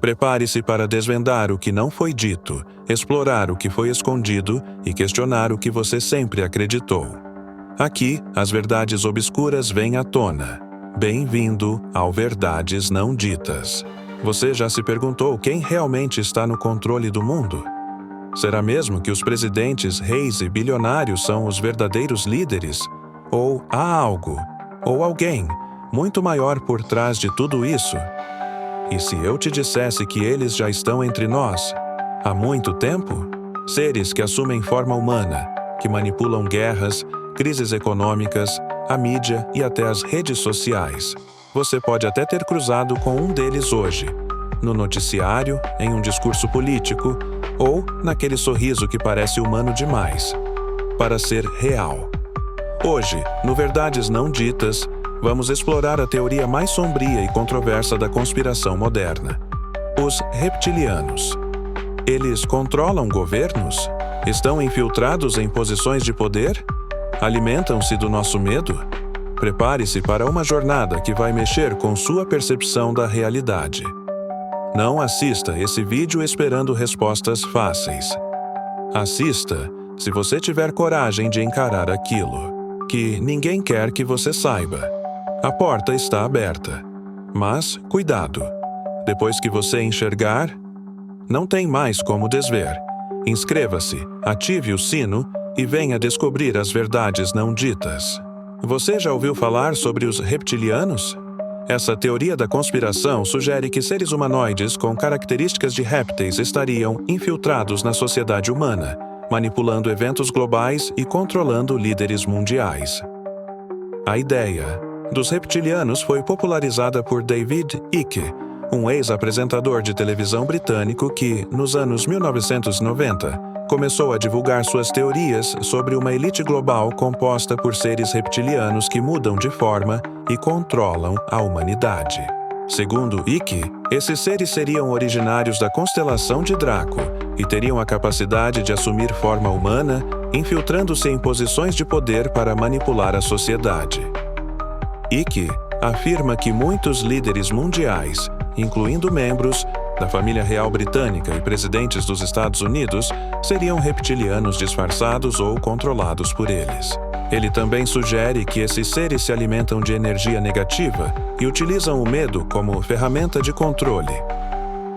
Prepare-se para desvendar o que não foi dito, explorar o que foi escondido e questionar o que você sempre acreditou. Aqui, as verdades obscuras vêm à tona. Bem-vindo ao Verdades Não Ditas. Você já se perguntou quem realmente está no controle do mundo? Será mesmo que os presidentes, reis e bilionários são os verdadeiros líderes? Ou há algo, ou alguém, muito maior por trás de tudo isso? E se eu te dissesse que eles já estão entre nós há muito tempo? Seres que assumem forma humana, que manipulam guerras, crises econômicas, a mídia e até as redes sociais. Você pode até ter cruzado com um deles hoje, no noticiário, em um discurso político ou naquele sorriso que parece humano demais para ser real. Hoje, no Verdades Não Ditas, vamos explorar a teoria mais sombria e controversa da conspiração moderna: os reptilianos. Eles controlam governos? Estão infiltrados em posições de poder? Alimentam-se do nosso medo? Prepare-se para uma jornada que vai mexer com sua percepção da realidade. Não assista esse vídeo esperando respostas fáceis. Assista se você tiver coragem de encarar aquilo que ninguém quer que você saiba. A porta está aberta. Mas, cuidado! Depois que você enxergar, não tem mais como desver. Inscreva-se, ative o sino e venha descobrir as verdades não ditas. Você já ouviu falar sobre os reptilianos? Essa teoria da conspiração sugere que seres humanoides com características de répteis estariam infiltrados na sociedade humana, manipulando eventos globais e controlando líderes mundiais. A ideia dos reptilianos foi popularizada por David Icke, um ex-apresentador de televisão britânico que, nos anos 1990, começou a divulgar suas teorias sobre uma elite global composta por seres reptilianos que mudam de forma e controlam a humanidade. Segundo Icke, esses seres seriam originários da constelação de Draco e teriam a capacidade de assumir forma humana, infiltrando-se em posições de poder para manipular a sociedade. Icke afirma que muitos líderes mundiais, incluindo membros da família real britânica e presidentes dos Estados Unidos, seriam reptilianos disfarçados ou controlados por eles. Ele também sugere que esses seres se alimentam de energia negativa e utilizam o medo como ferramenta de controle.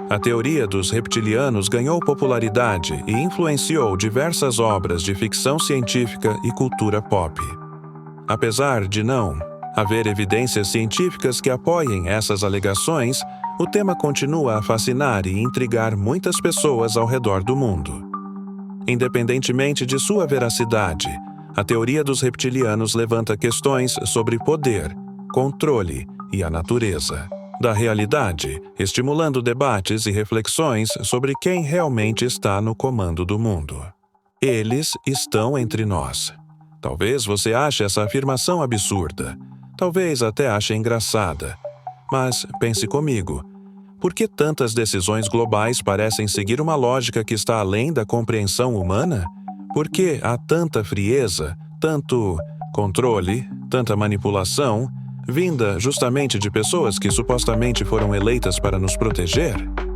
A teoria dos reptilianos ganhou popularidade e influenciou diversas obras de ficção científica e cultura pop. Apesar de não haver evidências científicas que apoiem essas alegações, o tema continua a fascinar e intrigar muitas pessoas ao redor do mundo. Independentemente de sua veracidade, a teoria dos reptilianos levanta questões sobre poder, controle e a natureza da realidade, estimulando debates e reflexões sobre quem realmente está no comando do mundo. Eles estão entre nós. Talvez você ache essa afirmação absurda, talvez até ache engraçada. Mas pense comigo, por que tantas decisões globais parecem seguir uma lógica que está além da compreensão humana? Por que há tanta frieza, tanto controle, tanta manipulação, vinda justamente de pessoas que supostamente foram eleitas para nos proteger?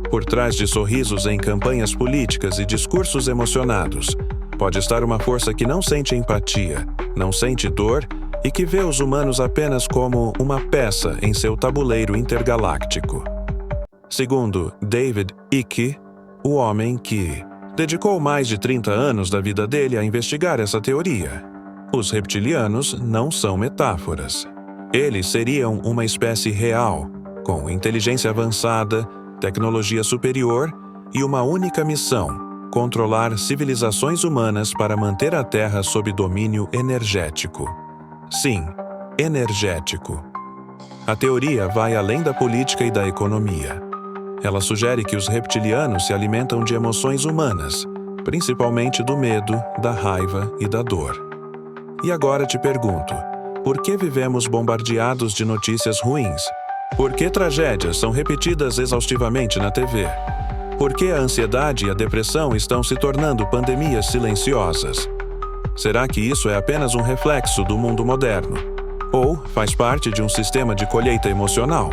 Por trás de sorrisos em campanhas políticas e discursos emocionados, pode estar uma força que não sente empatia, não sente dor e que vê os humanos apenas como uma peça em seu tabuleiro intergaláctico. Segundo David Icke, o homem que dedicou mais de 30 anos da vida dele a investigar essa teoria, os reptilianos não são metáforas. Eles seriam uma espécie real, com inteligência avançada, tecnologia superior e uma única missão: controlar civilizações humanas para manter a Terra sob domínio energético. Sim, energético. A teoria vai além da política e da economia. Ela sugere que os reptilianos se alimentam de emoções humanas, principalmente do medo, da raiva e da dor. E agora te pergunto, por que vivemos bombardeados de notícias ruins? Por que tragédias são repetidas exaustivamente na TV? Por que a ansiedade e a depressão estão se tornando pandemias silenciosas? Será que isso é apenas um reflexo do mundo moderno? Ou faz parte de um sistema de colheita emocional?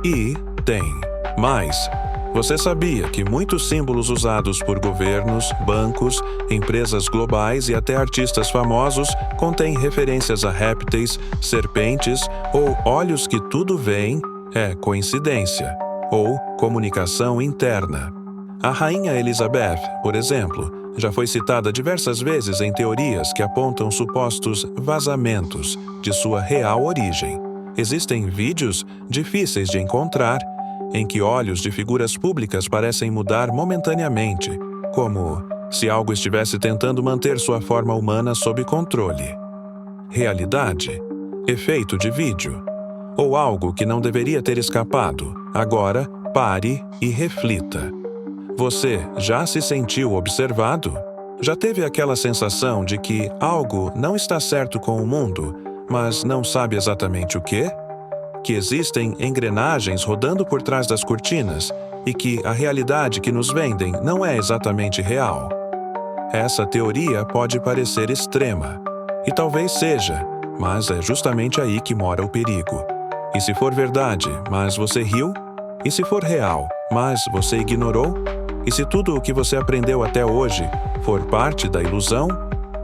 E tem mais. Você sabia que muitos símbolos usados por governos, bancos, empresas globais e até artistas famosos contêm referências a répteis, serpentes ou olhos que tudo veem? É coincidência ou comunicação interna. A Rainha Elizabeth, por exemplo, já foi citada diversas vezes em teorias que apontam supostos vazamentos de sua real origem. Existem vídeos difíceis de encontrar em que olhos de figuras públicas parecem mudar momentaneamente, como se algo estivesse tentando manter sua forma humana sob controle. Realidade, efeito de vídeo, ou algo que não deveria ter escapado. Agora, pare e reflita. Você já se sentiu observado? Já teve aquela sensação de que algo não está certo com o mundo, mas não sabe exatamente o quê? Que existem engrenagens rodando por trás das cortinas e que a realidade que nos vendem não é exatamente real. Essa teoria pode parecer extrema, e talvez seja, mas é justamente aí que mora o perigo. E se for verdade, mas você riu? E se for real, mas você ignorou? E se tudo o que você aprendeu até hoje for parte da ilusão?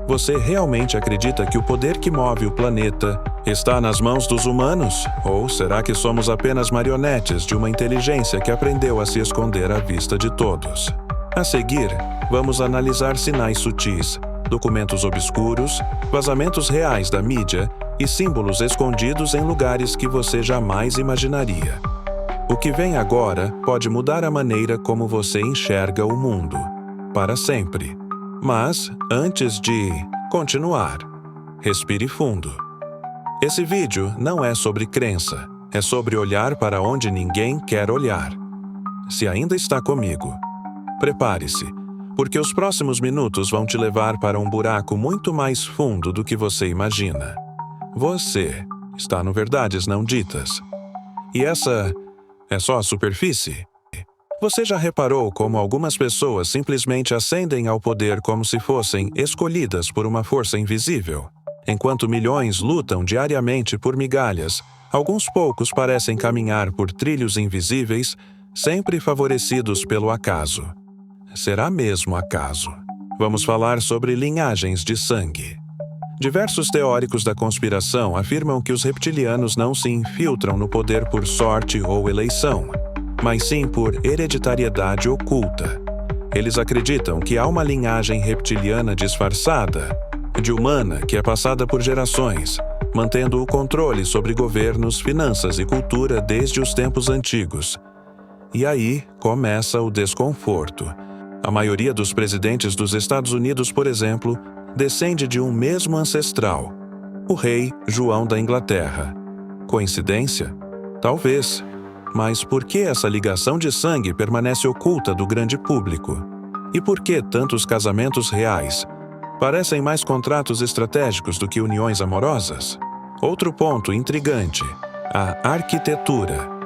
Você realmente acredita que o poder que move o planeta está nas mãos dos humanos? Ou será que somos apenas marionetes de uma inteligência que aprendeu a se esconder à vista de todos? A seguir, vamos analisar sinais sutis, documentos obscuros, vazamentos reais da mídia e símbolos escondidos em lugares que você jamais imaginaria. O que vem agora pode mudar a maneira como você enxerga o mundo, para sempre. Mas, antes de continuar, respire fundo. Esse vídeo não é sobre crença, é sobre olhar para onde ninguém quer olhar. Se ainda está comigo, prepare-se, porque os próximos minutos vão te levar para um buraco muito mais fundo do que você imagina. Você está no Verdades Não Ditas. E essa é só a superfície? Você já reparou como algumas pessoas simplesmente ascendem ao poder como se fossem escolhidas por uma força invisível? Enquanto milhões lutam diariamente por migalhas, alguns poucos parecem caminhar por trilhos invisíveis, sempre favorecidos pelo acaso. Será mesmo acaso? Vamos falar sobre linhagens de sangue. Diversos teóricos da conspiração afirmam que os reptilianos não se infiltram no poder por sorte ou eleição, mas sim por hereditariedade oculta. Eles acreditam que há uma linhagem reptiliana disfarçada, de humana que é passada por gerações, mantendo o controle sobre governos, finanças e cultura desde os tempos antigos. E aí começa o desconforto. A maioria dos presidentes dos Estados Unidos, por exemplo, descende de um mesmo ancestral, o rei João da Inglaterra. Coincidência? Talvez. Mas por que essa ligação de sangue permanece oculta do grande público? E por que tantos casamentos reais parecem mais contratos estratégicos do que uniões amorosas? Outro ponto intrigante: a arquitetura.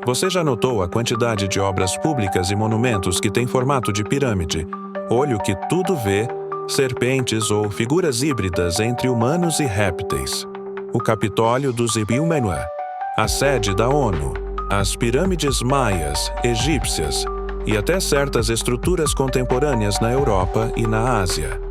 Você já notou a quantidade de obras públicas e monumentos que têm formato de pirâmide, olho que tudo vê, serpentes ou figuras híbridas entre humanos e répteis? O Capitólio dos Ibiúmenua, a sede da ONU, as pirâmides maias, egípcias e até certas estruturas contemporâneas na Europa e na Ásia.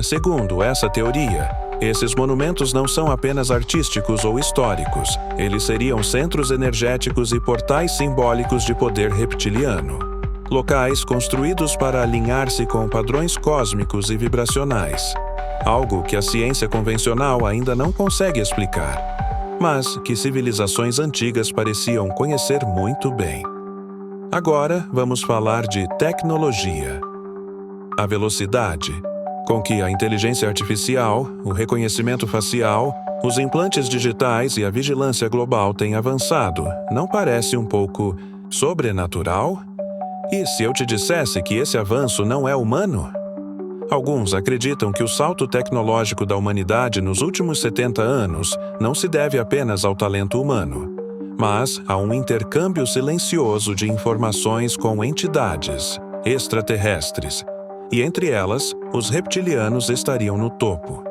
Segundo essa teoria, esses monumentos não são apenas artísticos ou históricos, eles seriam centros energéticos e portais simbólicos de poder reptiliano. Locais construídos para alinhar-se com padrões cósmicos e vibracionais, algo que a ciência convencional ainda não consegue explicar, mas que civilizações antigas pareciam conhecer muito bem. Agora vamos falar de tecnologia. A velocidade com que a inteligência artificial, o reconhecimento facial, os implantes digitais e a vigilância global têm avançado, não parece um pouco sobrenatural? E se eu te dissesse que esse avanço não é humano? Alguns acreditam que o salto tecnológico da humanidade nos últimos 70 anos não se deve apenas ao talento humano, mas a um intercâmbio silencioso de informações com entidades extraterrestres, e entre elas, os reptilianos estariam no topo.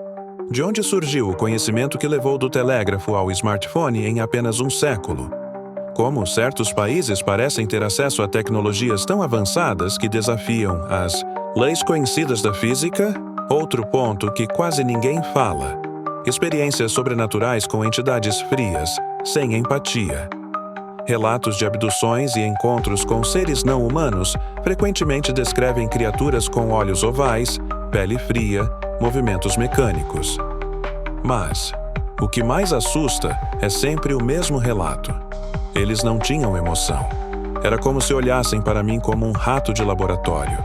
De onde surgiu o conhecimento que levou do telégrafo ao smartphone em apenas um século? Como certos países parecem ter acesso a tecnologias tão avançadas que desafiam as leis conhecidas da física. Outro ponto que quase ninguém fala: experiências sobrenaturais com entidades frias, sem empatia. Relatos de abduções e encontros com seres não humanos frequentemente descrevem criaturas com olhos ovais, pele fria, movimentos mecânicos. Mas o que mais assusta é sempre o mesmo relato. Eles não tinham emoção. Era como se olhassem para mim como um rato de laboratório.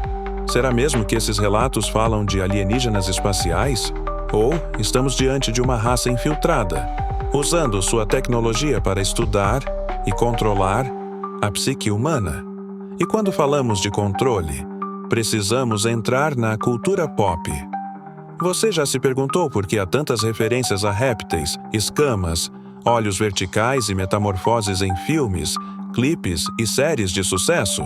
Será mesmo que esses relatos falam de alienígenas espaciais? Ou estamos diante de uma raça infiltrada, usando sua tecnologia para estudar e controlar a psique humana? E quando falamos de controle, precisamos entrar na cultura pop. Você já se perguntou por que há tantas referências a répteis, escamas, olhos verticais e metamorfoses em filmes, clipes e séries de sucesso?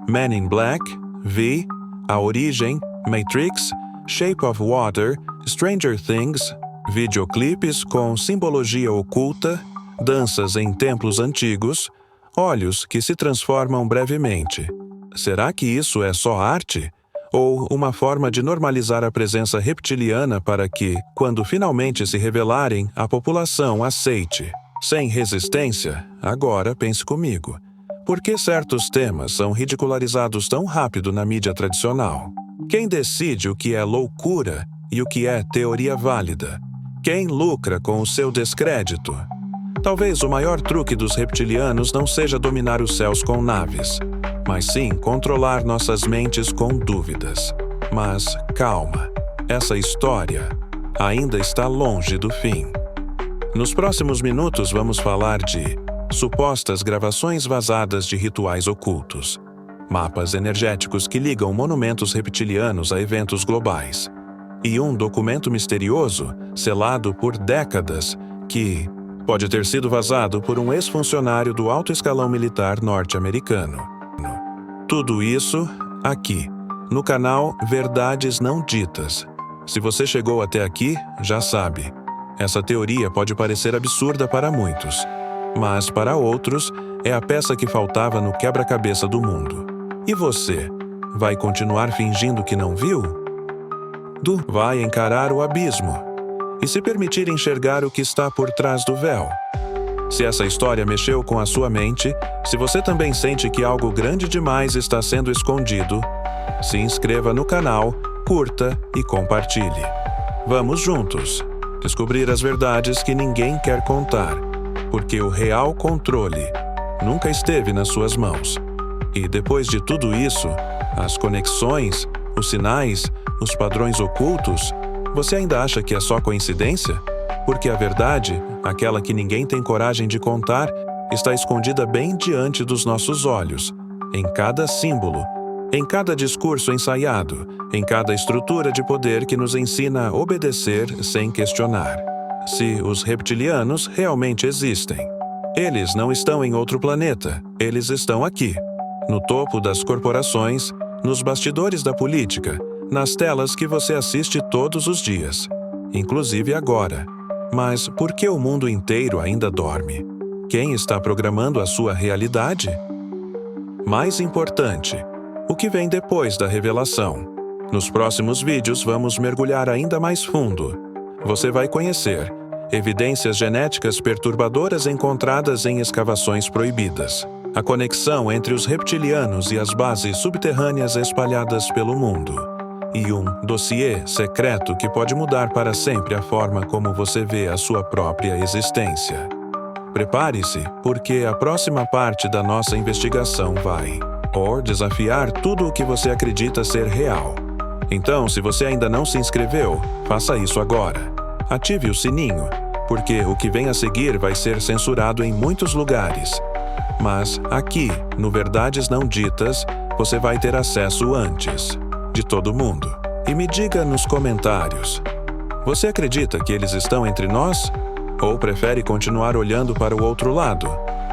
Men in Black, V, A Origem, Matrix, Shape of Water, Stranger Things, videoclipes com simbologia oculta, danças em templos antigos, olhos que se transformam brevemente. Será que isso é só arte? Ou uma forma de normalizar a presença reptiliana para que, quando finalmente se revelarem, a população aceite? Sem resistência? Agora pense comigo. Por que certos temas são ridicularizados tão rápido na mídia tradicional? Quem decide o que é loucura e o que é teoria válida? Quem lucra com o seu descrédito? Talvez o maior truque dos reptilianos não seja dominar os céus com naves, mas sim controlar nossas mentes com dúvidas. Mas calma, essa história ainda está longe do fim. Nos próximos minutos vamos falar de supostas gravações vazadas de rituais ocultos, mapas energéticos que ligam monumentos reptilianos a eventos globais, e um documento misterioso, selado por décadas, que pode ter sido vazado por um ex-funcionário do alto escalão militar norte-americano. Tudo isso aqui, no canal Verdades Não Ditas. Se você chegou até aqui, já sabe, essa teoria pode parecer absurda para muitos, mas para outros é a peça que faltava no quebra-cabeça do mundo. E você, vai continuar fingindo que não viu? Vai encarar o abismo e se permitir enxergar o que está por trás do véu. Se essa história mexeu com a sua mente, se você também sente que algo grande demais está sendo escondido, se inscreva no canal, curta e compartilhe. Vamos juntos descobrir as verdades que ninguém quer contar, porque o real controle nunca esteve nas suas mãos. E depois de tudo isso, as conexões, os sinais, os padrões ocultos, você ainda acha que é só coincidência? Porque a verdade, aquela que ninguém tem coragem de contar, está escondida bem diante dos nossos olhos, em cada símbolo, em cada discurso ensaiado, em cada estrutura de poder que nos ensina a obedecer sem questionar. Se os reptilianos realmente existem, eles não estão em outro planeta, eles estão aqui, no topo das corporações, nos bastidores da política, nas telas que você assiste todos os dias, inclusive agora. Mas por que o mundo inteiro ainda dorme? Quem está programando a sua realidade? Mais importante, o que vem depois da revelação? Nos próximos vídeos vamos mergulhar ainda mais fundo. Você vai conhecer evidências genéticas perturbadoras encontradas em escavações proibidas, a conexão entre os reptilianos e as bases subterrâneas espalhadas pelo mundo, e um dossiê secreto que pode mudar para sempre a forma como você vê a sua própria existência. Prepare-se, porque a próxima parte da nossa investigação vai desafiar tudo o que você acredita ser real. Então, se você ainda não se inscreveu, faça isso agora. Ative o sininho, porque o que vem a seguir vai ser censurado em muitos lugares. Mas aqui, no Verdades Não Ditas, você vai ter acesso antes de todo mundo. E me diga nos comentários: você acredita que eles estão entre nós? Ou prefere continuar olhando para o outro lado?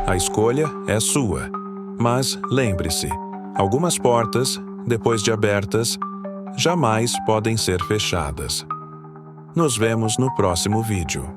A escolha é sua. Mas lembre-se, algumas portas, depois de abertas, jamais podem ser fechadas. Nos vemos no próximo vídeo.